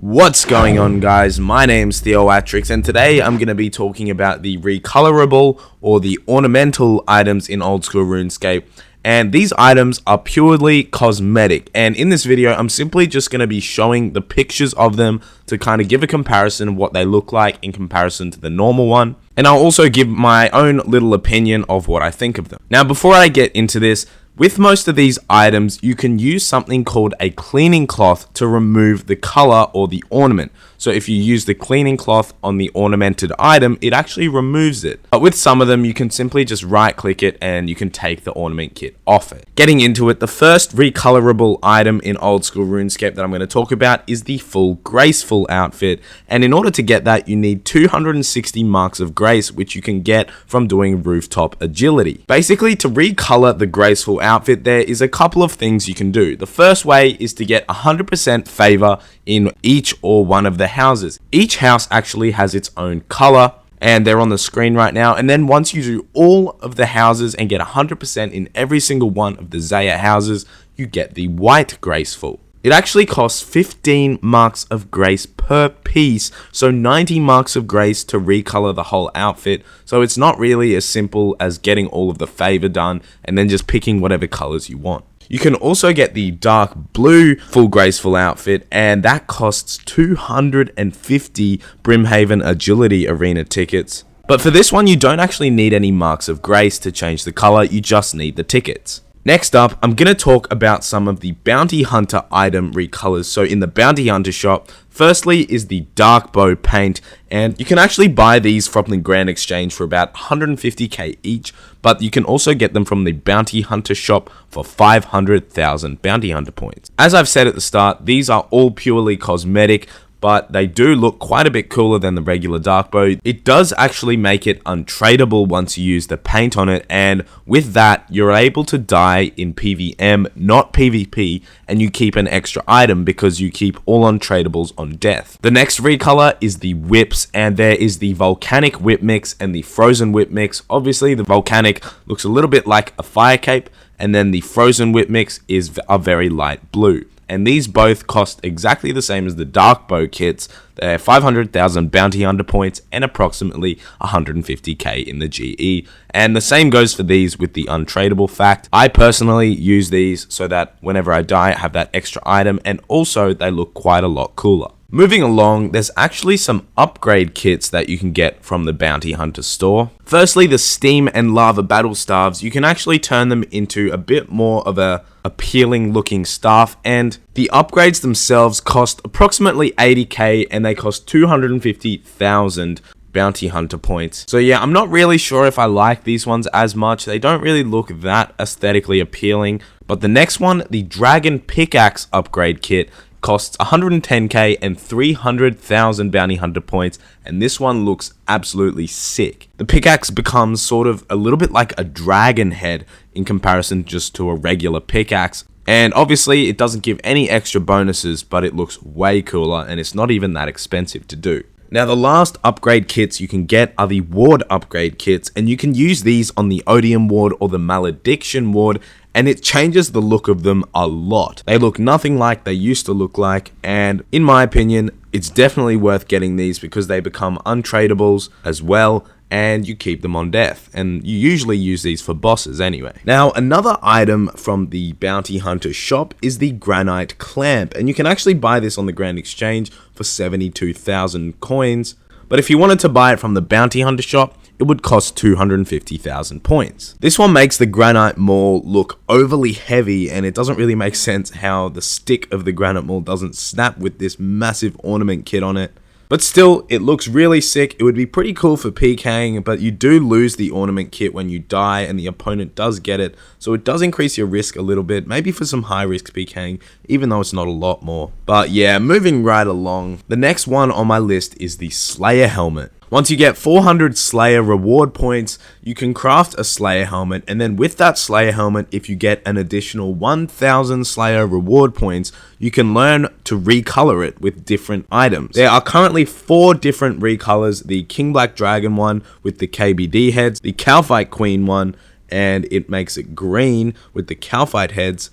What's going on, guys? My name's Theoatrix, and today I'm going to be talking about the recolorable or the ornamental items in Oldschool Runescape. And these items are purely cosmetic, and in this video I'm simply just going to be showing the pictures of them to kind of give a comparison of what they look like in comparison to the normal one. And I'll also give my own little opinion of what I think of them. Now, before I get into this, with most of these items, you can use something called a cleaning cloth to remove the color or the ornament. So if you use the cleaning cloth on the ornamented item, it actually removes it. But with some of them, you can simply just right click it and you can take the ornament kit off it. Getting into it, the first recolorable item in Oldschool Runescape that I'm going to talk about is the full Graceful outfit. And in order to get that, you need 260 marks of grace, which you can get from doing rooftop agility. Basically, to recolor the Graceful outfit, there is a couple of things you can do. The first way is to get 100% favor in each or one of the houses. Each house actually has its own color, and they're on the screen right now. And then once you do all of the houses and get 100% in every single one of the Zaya houses, you get the white Graceful. It actually costs 15 marks of grace per piece, so 90 marks of grace to recolor the whole outfit. So it's not really as simple as getting all of the favor done and then just picking whatever colors you want. You can also get the dark blue full Graceful outfit, and that costs 250 Brimhaven Agility Arena tickets. But for this one, you don't actually need any marks of grace to change the color, you just need the tickets. Next up, I'm going to talk about some of the Bounty Hunter item recolors. So in the Bounty Hunter shop, firstly is the Dark Bow paint, and you can actually buy these from the Grand Exchange for about 150k each, but you can also get them from the Bounty Hunter shop for 500,000 Bounty Hunter points. As I've said at the start, these are all purely cosmetic, but they do look quite a bit cooler than the regular dark bow. It does actually make it untradeable once you use the paint on it, and with that, you're able to die in PvM, not PvP, and you keep an extra item because you keep all untradeables on death. The next recolor is the whips, and there is the volcanic whip mix and the frozen whip mix. Obviously, the volcanic looks a little bit like a fire cape, and then the frozen whip mix is a very light blue. And these both cost exactly the same as the Dark Bow kits. They're 500,000 Bounty Hunter points and approximately 150k in the GE. And the same goes for these with the untradeable fact. I personally use these so that whenever I die, I have that extra item, and also they look quite a lot cooler. Moving along, there's actually some upgrade kits that you can get from the Bounty Hunter store. Firstly, the Steam and Lava Battle Staves, you can actually turn them into a bit more of a appealing looking staff, and the upgrades themselves cost approximately 80k and they cost 250,000 Bounty Hunter points. So yeah, I'm not really sure if I like these ones as much. They don't really look that aesthetically appealing. But the next one, the Dragon Pickaxe upgrade kit, costs 110k and 300,000 Bounty Hunter points, and this one looks absolutely sick. The pickaxe becomes sort of a little bit like a dragon head in comparison just to a regular pickaxe, and obviously it doesn't give any extra bonuses, but it looks way cooler and it's not even that expensive to do. Now, the last upgrade kits you can get are the ward upgrade kits, and you can use these on the Odium ward or the Malediction ward, and it changes the look of them a lot. They look nothing like they used to look like, and in my opinion, it's definitely worth getting these because they become untradeables as well, and you keep them on death, and you usually use these for bosses anyway. Now, another item from the Bounty Hunter shop is the Granite Clamp, and you can actually buy this on the Grand Exchange for 72,000 coins, but if you wanted to buy it from the Bounty Hunter shop, it would cost 250,000 points. This one makes the Granite Maul look overly heavy, and it doesn't really make sense how the stick of the Granite Maul doesn't snap with this massive ornament kit on it. But still, it looks really sick. It would be pretty cool for PKing, but you do lose the ornament kit when you die and the opponent does get it, so it does increase your risk a little bit, maybe for some high risk PKing, even though it's not a lot more. But yeah, moving right along, the next one on my list is the Slayer Helmet. Once you get 400 Slayer reward points, you can craft a Slayer helmet, and then with that Slayer helmet, if you get an additional 1000 Slayer reward points, you can learn to recolor it with different items. There are currently 4 different recolors: the King Black Dragon one with the KBD heads, the Calphite Queen one, and it makes it green with the Calphite heads,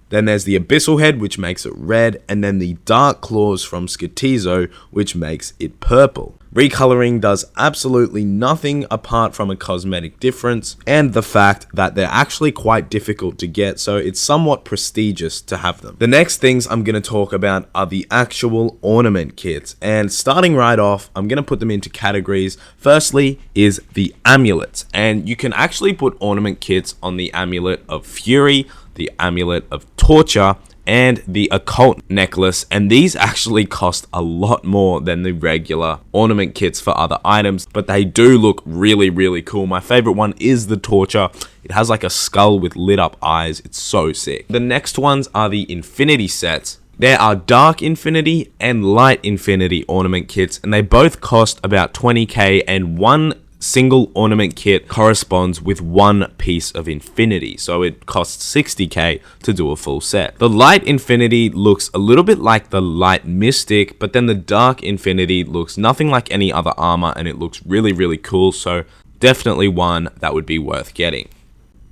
Then there's the Abyssal Head, which makes it red, and then the Dark Claws from Skitizo, which makes it purple. Recoloring does absolutely nothing apart from a cosmetic difference and the fact that they're actually quite difficult to get, so it's somewhat prestigious to have them. The next things I'm going to talk about are the actual ornament kits, and starting right off, I'm going to put them into categories. Firstly is the amulets, and you can actually put ornament kits on the Amulet of Fury, the Amulet of Torture, and the Occult necklace, and these actually cost a lot more than the regular ornament kits for other items, but they do look really cool. My favorite one is the Torture. It has like a skull with lit up eyes. It's so sick. The next ones are the Infinity sets. There are Dark Infinity and Light Infinity ornament kits, and they both cost about 20k, and one single ornament kit corresponds with one piece of infinity, so it costs 60k to do a full set. The Light Infinity looks a little bit like the Light Mystic, but then the Dark Infinity looks nothing like any other armor, and it looks really cool, so definitely one that would be worth getting.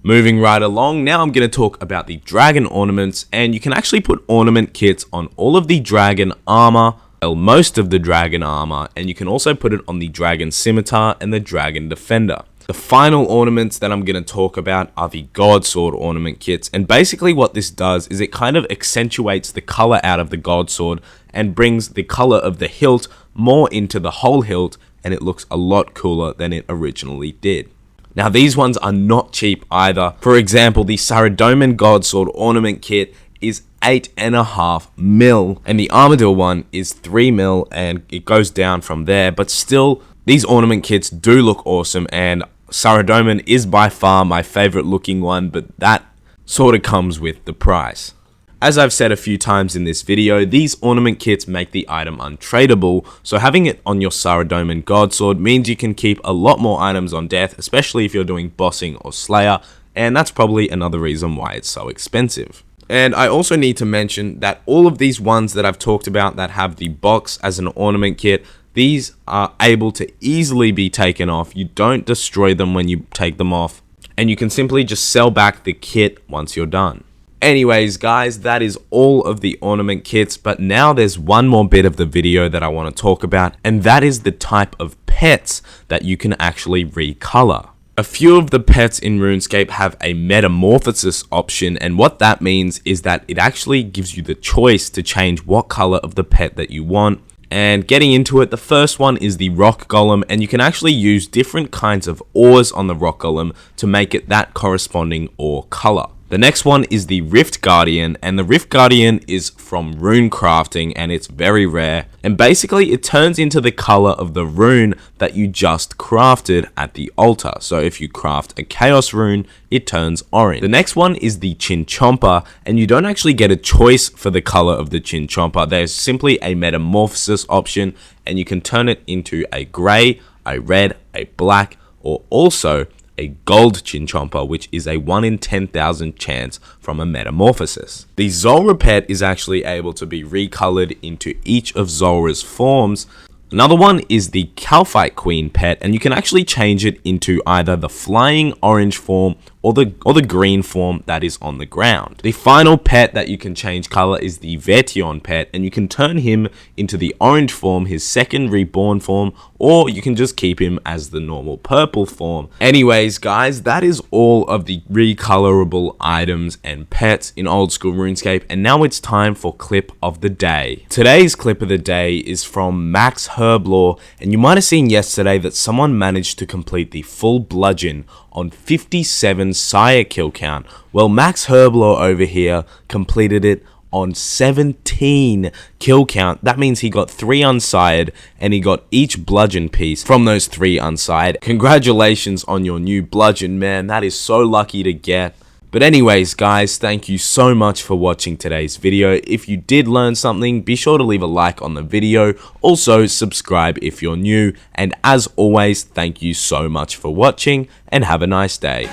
Moving right along, now I'm going to talk about the dragon ornaments, and you can actually put ornament kits on all of the dragon armor, most of the dragon armor, and you can also put it on the dragon scimitar and the dragon defender. The final ornaments that I'm going to talk about are the God Sword ornament kits, and basically what this does is it kind of accentuates the color out of the God Sword and brings the color of the hilt more into the whole hilt, and it looks a lot cooler than it originally did. Now these ones are not cheap either. For example, the Saradomin God Sword ornament kit is 8.5 mil, and the Armadillo one is 3 mil, and it goes down from there, but still these ornament kits do look awesome, and Saradomin is by far my favorite looking one, but that sort of comes with the price. As I've said a few times in this video, these ornament kits make the item untradeable, so having it on your Saradomin God Sword means you can keep a lot more items on death, especially if you're doing bossing or slayer, and that's probably another reason why it's so expensive. And I also need to mention that all of these ones that I've talked about that have the box as an ornament kit, these are able to easily be taken off. You don't destroy them when you take them off, and you can simply just sell back the kit once you're done. Anyways guys, that is all of the ornament kits, but now there's one more bit of the video that I want to talk about, and that is the type of pets that you can actually recolor. A few of the pets in RuneScape have a metamorphosis option, and what that means is that it actually gives you the choice to change what color of the pet that you want. And getting into it, the first one is the Rock Golem, and you can actually use different kinds of ores on the Rock Golem to make it that corresponding ore color. The next one is the Rift Guardian, and the Rift Guardian is from rune crafting, and it's very rare, and basically it turns into the color of the rune that you just crafted at the altar. So if you craft a Chaos rune, it turns orange. The next one is the Chinchompa, and you don't actually get a choice for the color of the Chinchompa. There's simply a metamorphosis option, and you can turn it into a gray, a red, a black, or also a gold Chinchompa, which is a 1 in 10,000 chance from a metamorphosis. The Zulrah pet is actually able to be recolored into each of Zulrah's forms. Another one is the Calphite Queen pet, and you can actually change it into either the flying orange form or the green form that is on the ground. The final pet that you can change color is the Vertion pet, and you can turn him into the orange form, his second reborn form, or you can just keep him as the normal purple form. Anyways guys, that is all of the recolorable items and pets in Old School RuneScape, and now it's time for clip of the day. Today's clip of the day is from Max Herblore, and you might have seen yesterday that someone managed to complete the full bludgeon on 57 Sire kill count. Well, Max Herblore over here completed it on 17 kill count. That means he got 3 unsired, and he got each bludgeon piece from those 3 unsired. Congratulations on your new bludgeon, man. That is so lucky to get. But anyways guys, thank you so much for watching today's video. If you did learn something, be sure to leave a like on the video. Also subscribe if you're new, and as always, thank you so much for watching, and have a nice day.